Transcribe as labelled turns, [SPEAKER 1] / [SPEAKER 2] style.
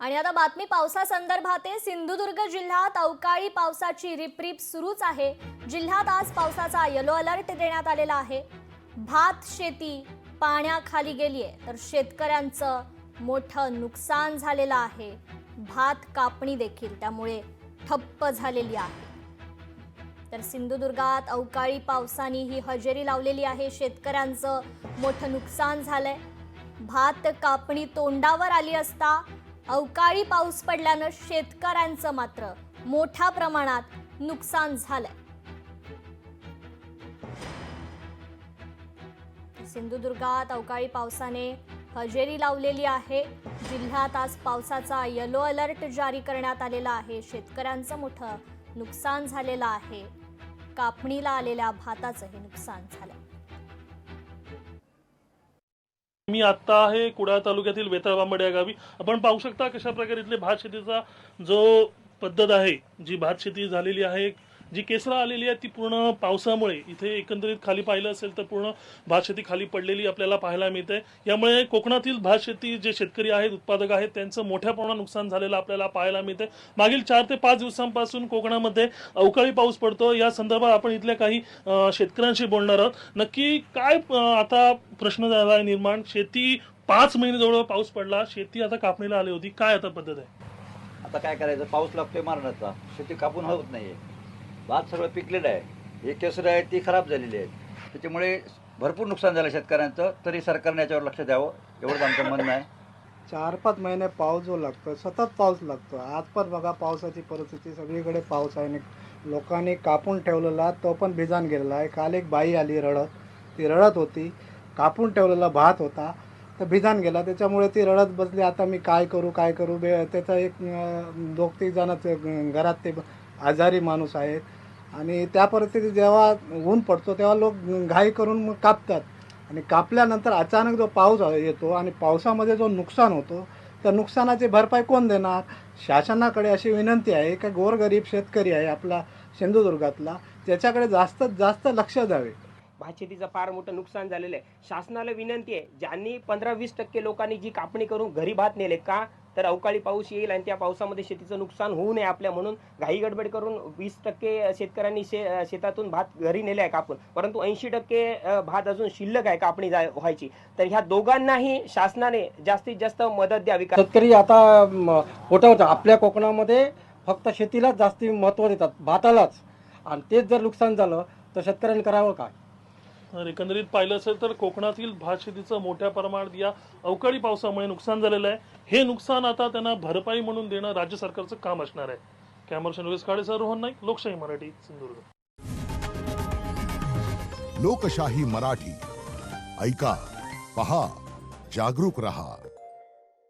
[SPEAKER 1] आणि आता बातमी पावसासंदर्भात आहे। सिंधुदुर्ग जिल्ह्यात अवकाळी पावसाची रिपरिप सुरूच आहे। जिल्ह्यात आज पावसाचा येलो अलर्ट देण्यात आलेला आहे। भात शेती पाण्याखाली गेली आहे, तर शेतकऱ्यांचं मोठं नुकसान झालेलं आहे। भात कापणी देखील त्यामुळे ठप्प झालेली आहे। तर सिंधुदुर्गात अवकाळी पावसाने ही हजेरी लावलेली आहे। शेतकऱ्यांचं मोठं नुकसान झालंय। भात कापणी तोंडावर आली असता अवकाळी पाऊस पडल्यानं शेतकऱ्यांचं मात्र मोठ्या प्रमाणात नुकसान झालंय। सिंधुदुर्गात अवकाळी पावसाने हजेरी लावलेली आहे। जिल्ह्यात आज पावसाचा येलो अलर्ट जारी करण्यात आलेला आहे। शेतकऱ्यांचं मोठं नुकसान झालेलं आहे। कापणीला आलेल्या भाताचंही नुकसान झालंय।
[SPEAKER 2] मी आता आहे कुडाळ तालुक्यातील वेताळबांबड या गावी। आपण पाहू शकता कशा प्रकारे इथले भात शेतीचा जो पद्धत आहे, जी भात शेती झालेली आहे, जी केसरा आलेली आहे, ती पूर्ण पावसामुळे इथे एकंदरीत खाली पाहिलं असेल तर पूर्ण भात शेती खाली पडलेली आपल्याला पाहायला मिळते। यामुळे कोकणातील भात शेती जे शेतकरी आहेत, उत्पादक आहेत, त्यांचं मोठ्या प्रमाणात नुकसान झालेलं आपल्याला पाहायला मिळते। मागील 4 ते 5 दिवसांपासून कोकणामध्ये अवकाळी पाऊस पडतो। या संदर्भात आपण इथल्या काही शेतकऱ्यांशी बोलणार आहोत। नक्की काय आता प्रश्न झाला निर्माण, शेती 5 महिने जवळ पाऊस पडला, शेती आता कापणीला आली होती, काय आता पद्धत आहे?
[SPEAKER 3] आता काय करायचं, पाऊस लागतोय मारण्याचा, शेती कापून होत नाहीये, भात सगळं पिकलेलं आहे, हे केसरं आहे ती खराब झालेली आहेत, त्याच्यामुळे भरपूर नुकसान झालं शेतकऱ्यांचं। तरी सरकारने याच्यावर लक्ष द्यावं एवढंच आमचं म्हणणं आहे।
[SPEAKER 4] 4-5 महिने पाऊस जो लागतो, सतत पाऊस लागतो। आज पण बघा पावसाची परिस्थिती, सगळीकडे पाऊस आहे। लोकांनी कापून ठेवलेला तो पण भिजान गेलेला आहे। काल एक बाई आली रडत, ती रडत होती, कापून ठेवलेला भात होता तर भिजान गेला, त्याच्यामुळे ती रडत बसली। आता मी काय करू त्याचा एक 2-3 जण घरात ते आजारी माणूस आहेत आणि त्या परिस्थितीत जेव्हा ऊन पडतो तेव्हा लोक घाई करून मग कापतात आणि कापल्यानंतर अचानक जो पाऊस येतो आणि पावसामध्ये जो नुकसान होतो, तर नुकसानाची भरपाई कोण देणार? शासनाकडे अशी विनंती आहे की गोरगरीब शेतकरी आहे आपला सिंधुदुर्गातला, त्याच्याकडे जास्तीत जास्त लक्ष द्यावे।
[SPEAKER 5] भात शेतीचं फार मोठं नुकसान झालेलं आहे। शासनाला विनंती आहे, ज्यांनी 15-20% लोकांनी जी कापणी करून घरी भात नेले, का तर अवकाळी पाऊस येईल आणि त्या पावसामध्ये शेतीचं नुकसान होऊ नये आपल्या, म्हणून घाई गडबड करून 20% शेतकऱ्यांनी शेतातून भात घरी नेले आहे कापून, परंतु 80% भात अजून शिल्लक आहे कापणी व्हायची। तर ह्या दोघांनाही शासनाने जास्तीत जास्त मदत द्यावी।
[SPEAKER 6] शेतकरी आता मोठा आपल्या कोकणामध्ये फक्त शेतीलाच जास्ती महत्त्व देतात, भातालाच, आणि तेच जर नुकसान झालं तर शेतकऱ्यांनी करावं काय?
[SPEAKER 2] तर एकंदरीत पाहिलं असेल तर कोकणातील भात शेतीचं मोठ्या प्रमाणात या अवकाळी पावसामुळे नुकसान झालेलं आहे। हे नुकसान आता त्यांना भरपाई म्हणून देणं राज्य सरकारचं काम असणार आहे। कॅमेरामन योगेश काळेसह रोहन नाईक, लोकशाही मराठी, सिंधुदुर्ग।
[SPEAKER 7] लोकशाही मराठी ऐका, पहा, जागरूक रहा।